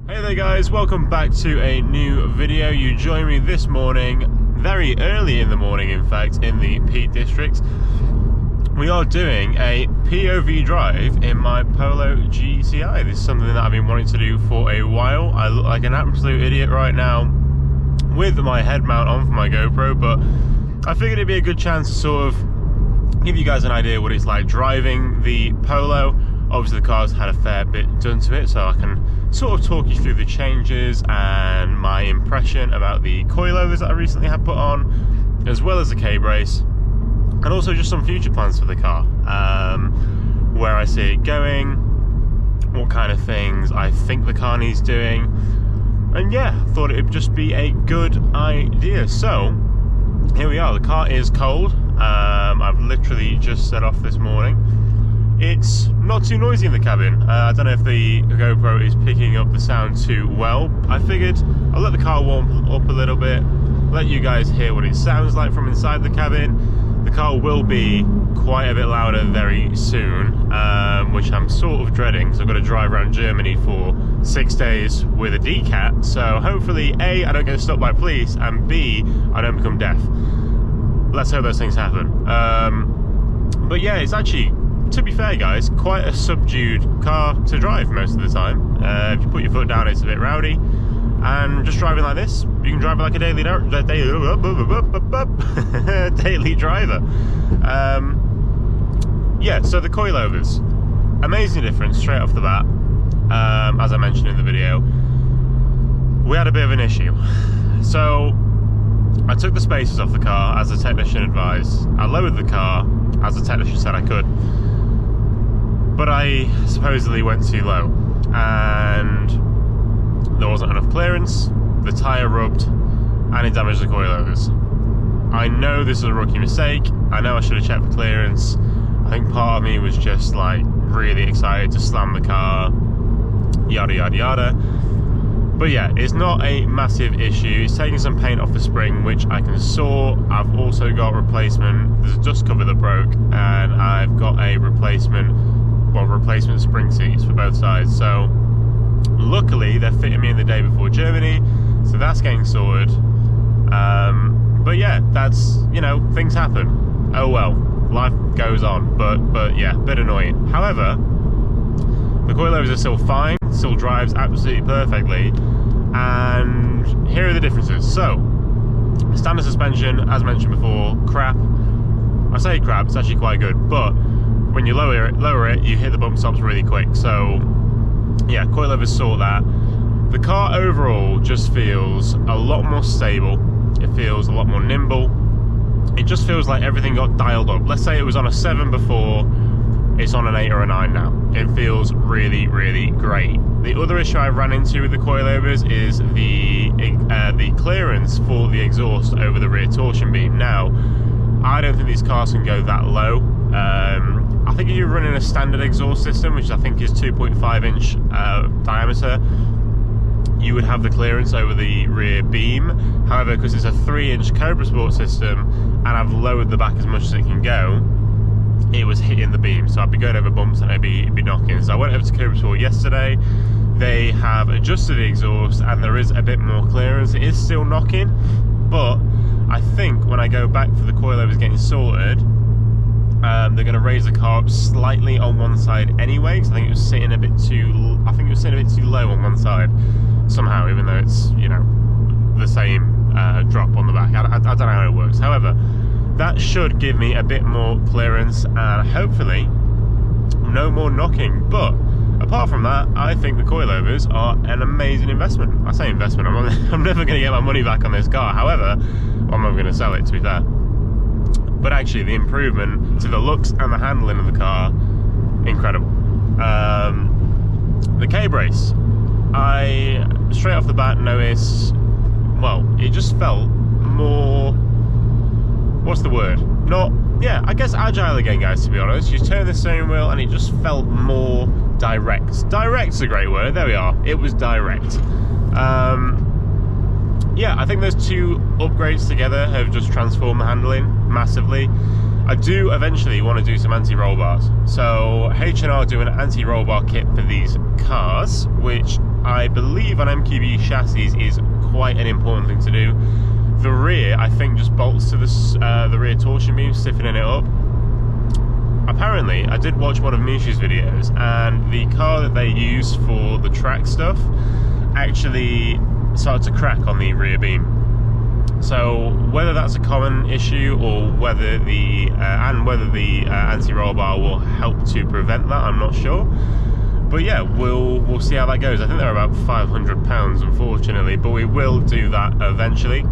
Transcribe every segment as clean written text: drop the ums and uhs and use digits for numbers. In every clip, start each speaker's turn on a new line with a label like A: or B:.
A: Hey there guys, welcome back to a new video. You join me this morning, very early in the morning in fact, in the Peak District. We are doing a POV drive in my Polo GTI. This is something that I've been wanting to do for a while. I look like an absolute idiot right now with my head mount on for my GoPro, but I figured it'd be a good chance to sort of give you guys an idea what it's like driving the Polo. Obviously the car's had a fair bit done to it, so I can sort of talk you through the changes and my impression about the coilovers that I recently had put on, as well as the K-brace, and also just some future plans for the car, where I see it going, what kind of things I think the car needs doing, and yeah, thought it would just be a good idea. So here we are. The car is cold. I've literally just set off this morning. It's not too noisy in the cabin. I don't know if the GoPro is picking up the sound too well. I figured I'll let the car warm up a little bit, let you guys hear what it sounds like from inside the cabin. The car will be quite a bit louder very soon, which I'm sort of dreading, because I've got to drive around Germany for 6 days with a DCAT, so hopefully A, I don't get stopped by police, and B, I don't become deaf. Let's hope those things happen. But yeah, it's actually, to be fair guys, quite a subdued car to drive most of the time. If you put your foot down, it's a bit rowdy, and just driving like this, you can drive it like a daily driver. Yeah, so the coilovers, amazing difference straight off the bat. As I mentioned in the video, we had a bit of an issue. So I took the spacers off the car as the technician advised. I lowered the car as the technician said I could, but I supposedly went too low and there wasn't enough clearance, the tyre rubbed, and it damaged the coilovers. I know this is a rookie mistake, I know I should have checked for clearance. I think part of me was just like really excited to slam the car, yada yada yada. But yeah, it's not a massive issue. It's taking some paint off the spring, which I can sort. I've also got replacement, there's a dust cover that broke, and I've got a replacement spring seats for both sides. So luckily they're fitting me in the day before Germany, so that's getting sorted. But yeah, that's, you know, things happen. Oh well, life goes on. But yeah, a bit annoying. However, the coilovers are still fine, still drives absolutely perfectly, and here are the differences. So, standard suspension, as mentioned before, crap. I say crap, it's actually quite good, but when you lower it, you hit the bump stops really quick. So, yeah, coilovers sort that. The car overall just feels a lot more stable. It feels a lot more nimble. It just feels like everything got dialed up. Let's say it was on a 7 before, it's on an 8 or a 9 now. It feels really, really great. The other issue I ran into with the coilovers is the clearance for the exhaust over the rear torsion beam. Now, I don't think these cars can go that low. I think if you're running a standard exhaust system, which I think is 2.5 inch diameter, you would have the clearance over the rear beam. However, because it's a 3-inch Cobra Sport system and I've lowered the back as much as it can go, it was hitting the beam, so I'd be going over bumps and it'd be knocking. So I went over to Cobra Sport yesterday. They have adjusted the exhaust and there is a bit more clearance. It is still knocking, but I think when I go back for the coilovers getting sorted, they're going to raise the car up slightly on one side anyway, because I think it was sitting a bit too low on one side somehow, even though it's, you know, the same drop on the back. I don't know how it works. However, that should give me a bit more clearance and hopefully no more knocking. But apart from that, I think the coilovers are an amazing investment. I say investment, I'm never going to get my money back on this car. However, I'm never going to sell it, to be fair. But actually the improvement to the looks and the handling of the car, incredible. The K-brace, I straight off the bat noticed, well, it just felt more, what's the word? I guess agile again, guys, to be honest. You turn the steering wheel and it just felt more direct. Direct's a great word, there we are. It was direct. Yeah, I think those two upgrades together have just transformed the handling massively. I do eventually want to do some anti-roll bars. So H&R do an anti-roll bar kit for these cars, which I believe on MQB chassis is quite an important thing to do. The rear, I think, just bolts to the rear torsion beam, stiffening it up. Apparently, I did watch one of Mishu's videos, and the car that they use for the track stuff actually started to crack on the rear beam. So whether that's a common issue or whether the anti-roll bar will help to prevent that, I'm not sure. But yeah, we'll see how that goes. I think they're about £500, unfortunately, but we will do that eventually.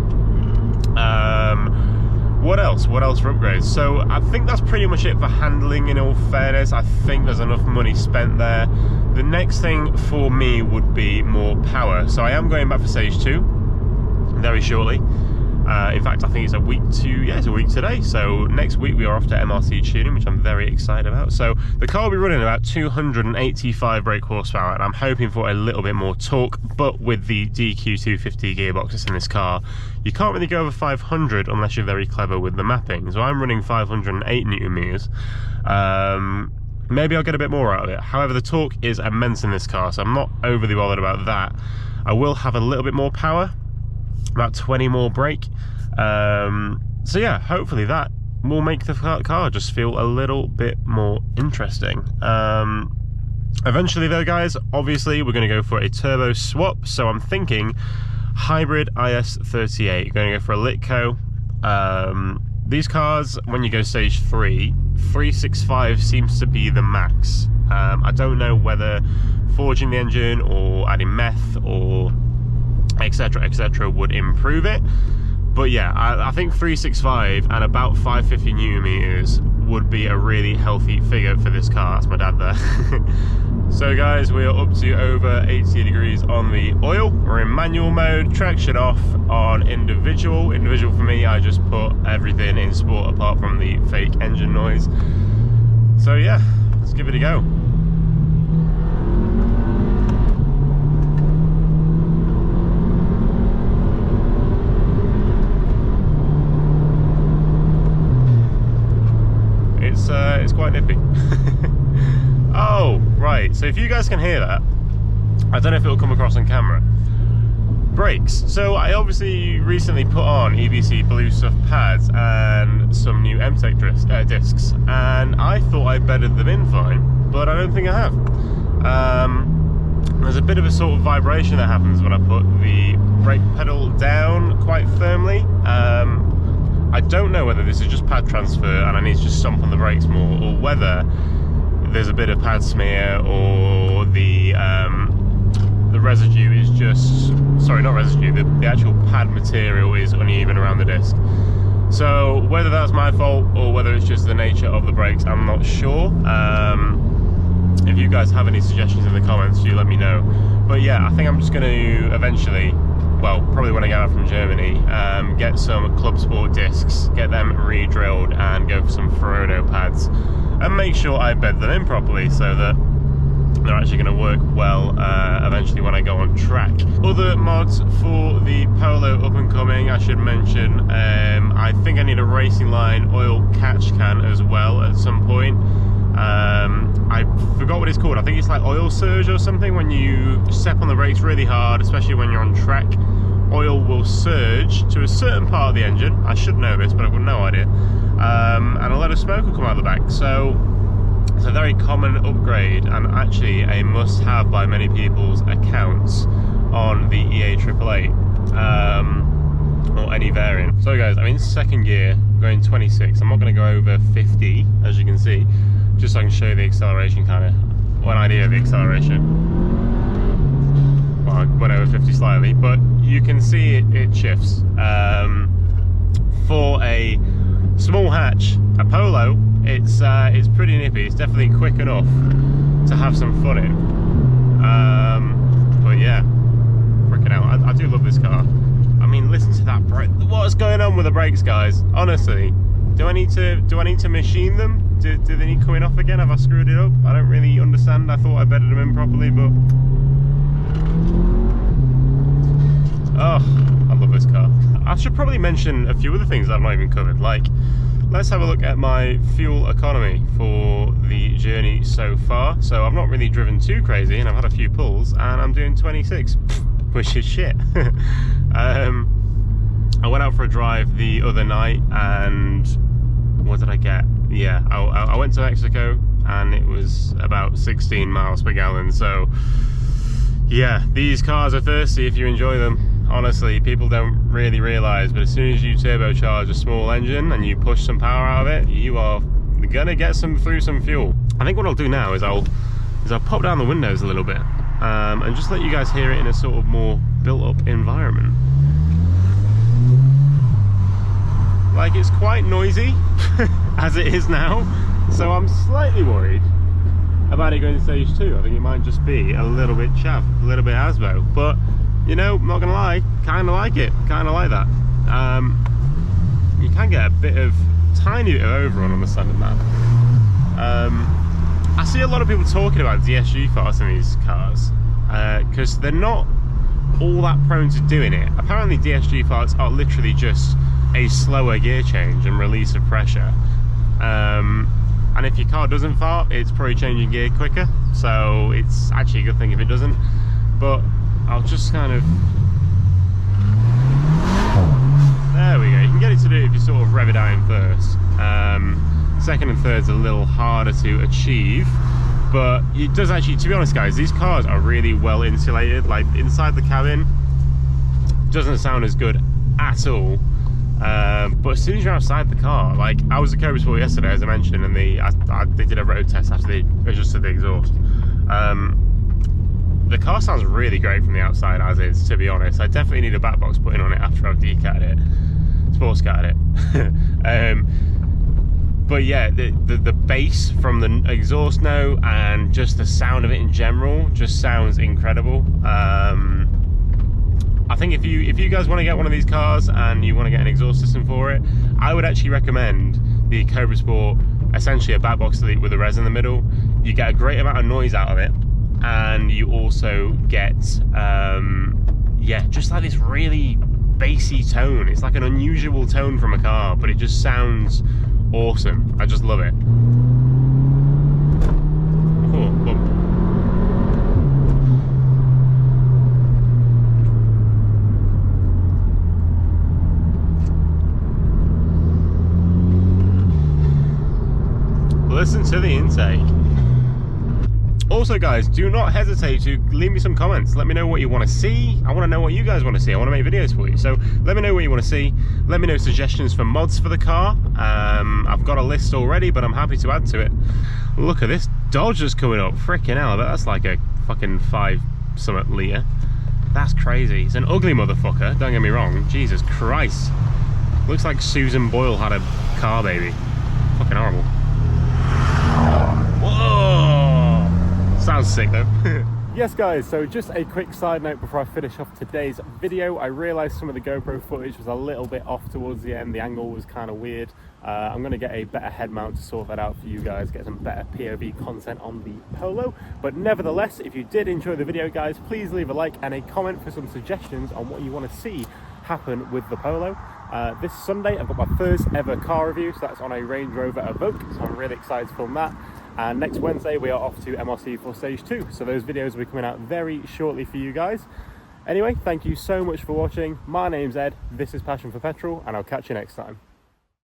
A: What else? What else for upgrades? So I think that's pretty much it for handling, in all fairness. I think there's enough money spent there. The next thing for me would be more power. So I am going back for stage 2 very shortly. In fact, I think it's a week today. So next week we are off to MRC tuning, which I'm very excited about. So the car will be running about 285 brake horsepower, and I'm hoping for a little bit more torque. But with the DQ250 gearbox that's in this car, you can't really go over 500 unless you're very clever with the mapping. So I'm running 508 Newton meters. Maybe I'll get a bit more out of it. However, the torque is immense in this car, so I'm not overly bothered about that. I will have a little bit more power, about 20 more brake. So yeah, hopefully that will make the car just feel a little bit more interesting. Eventually though, guys, obviously we're going to go for a turbo swap, so I'm thinking hybrid IS38, going to go for a Litco. These cars, when you go stage 3, 365 seems to be the max. I don't know whether forging the engine or adding meth or etc would improve it, but yeah, I think 365 and about 550 Newton meters would be a really healthy figure for this car. That's my dad there. So guys, we are up to over 80 degrees on the oil. We're in manual mode, traction off on individual. For me, I just put everything in sport apart from the fake engine noise. So yeah, let's give it a go. It's quite nippy. Oh, right, so if you guys can hear that, I don't know if it'll come across on camera. Brakes. So I obviously recently put on EBC Blue Stuff pads and some new M-Tech discs, and I thought I bedded them in fine, but I don't think I have. There's a bit of a sort of vibration that happens when I put the brake pedal down quite firmly. I don't know whether this is just pad transfer and I need to just stomp on the brakes more, or whether there's a bit of pad smear, or the residue is just, sorry, not residue, the actual pad material is uneven around the disc. So whether that's my fault or whether it's just the nature of the brakes, I'm not sure. If you guys have any suggestions in the comments, do let me know. But yeah, I think I'm just going to eventually, well, probably when I get out from Germany, get some Club Sport discs, get them re-drilled and go for some Ferodo pads, and make sure I bed them in properly so that they're actually going to work well eventually when I go on track. Other mods for the Polo up and coming, I should mention, I think I need a Racing Line oil catch can as well at some point. I forgot what it's called. I think it's like oil surge or something. When you step on the brakes really hard, especially when you're on track, oil will surge to a certain part of the engine. I should know this, but I've got no idea. And a lot of smoke will come out the back. So it's a very common upgrade, and actually a must-have by many people's accounts on the EA 888 or any variant. So guys, I'm in second gear, going 26. I'm not going to go over 50, as you can see, just so I can show you the acceleration, kind of, or an idea of the acceleration. Well, I went over 50 slightly, but you can see it shifts. For a small hatch, a Polo, it's pretty nippy. It's definitely quick enough to have some fun in. But yeah, freaking out. I do love this car. I mean, listen to that brake. What's going on with the brakes, guys? Honestly, do I need to machine them? Do they need coming off again? Have I screwed it up? I don't really understand. I thought I bedded them in properly, but oh, I love this car. I should probably mention a few other things that I've not even covered, like let's have a look at my fuel economy for the journey so far. So I've not really driven too crazy, and I've had a few pulls, and I'm doing 26, which is shit. I went out for a drive the other night, and what did I get? Yeah, I went to Mexico, and it was about 16 miles per gallon. So yeah, these cars are thirsty if you enjoy them. Honestly, people don't really realise, but as soon as you turbocharge a small engine and you push some power out of it, you are gonna get through some fuel. I think what I'll do now is I'll pop down the windows a little bit, and just let you guys hear it in a sort of more built-up environment. Like, it's quite noisy as it is now, so I'm slightly worried about it going to stage 2. I think it might just be a little bit chaff, a little bit asbo, but you know, I'm not gonna lie, kind of like it, kind of like that. You can get a tiny bit of overrun on the standard map. I see a lot of people talking about DSG farts in these cars, because they're not all that prone to doing it. Apparently DSG farts are literally just a slower gear change and release of pressure. And if your car doesn't fart, it's probably changing gear quicker, so it's actually a good thing if it doesn't. But I'll just kind of... There we go. You can get it to do it if you sort of rev it out in first. Second and third's a little harder to achieve, but it does actually, to be honest guys, these cars are really well insulated. Like, inside the cabin doesn't sound as good at all. But as soon as you're outside the car, like, I was at Cobra Sport yesterday, as I mentioned, and they did a road test after they adjusted the exhaust. The car sounds really great from the outside as is, to be honest. I definitely need a back box putting on it after I've decatted it, sports catted it. But yeah, the bass from the exhaust note and just the sound of it in general just sounds incredible. I think if you guys want to get one of these cars and you want to get an exhaust system for it, I would actually recommend the Cobra Sport, essentially a back box delete with a res in the middle. You get a great amount of noise out of it, and you also get yeah, just like this really bassy tone. It's like an unusual tone from a car, but it just sounds awesome. I just love it. Listen to the intake. Also guys, do not hesitate to leave me some comments. Let me know what you want to see. I want to know what you guys want to see. I want to make videos for you. So let me know what you want to see. Let me know suggestions for mods for the car. I've got a list already, but I'm happy to add to it. Look at this Dodge that's coming up. Freaking hell, I bet that's like a fucking 5-something litre. That's crazy. It's an ugly motherfucker, don't get me wrong. Jesus Christ. Looks like Susan Boyle had a car baby. Fucking horrible. Whoa! Sounds sick though. Yes guys, so just a quick side note before I finish off today's video. I realised some of the GoPro footage was a little bit off towards the end. The angle was kind of weird. I'm going to get a better head mount to sort that out for you guys, get some better POV content on the Polo. But nevertheless, if you did enjoy the video guys, please leave a like and a comment for some suggestions on what you want to see happen with the Polo. This Sunday I've got my first ever car review, so that's on a Range Rover Evoque, so I'm really excited to film that. And next Wednesday we are off to MRC for stage 2, so those videos will be coming out very shortly for you guys. Anyway, thank you so much for watching. My name's Ed, this is Passion for Petrol, and I'll catch you next time.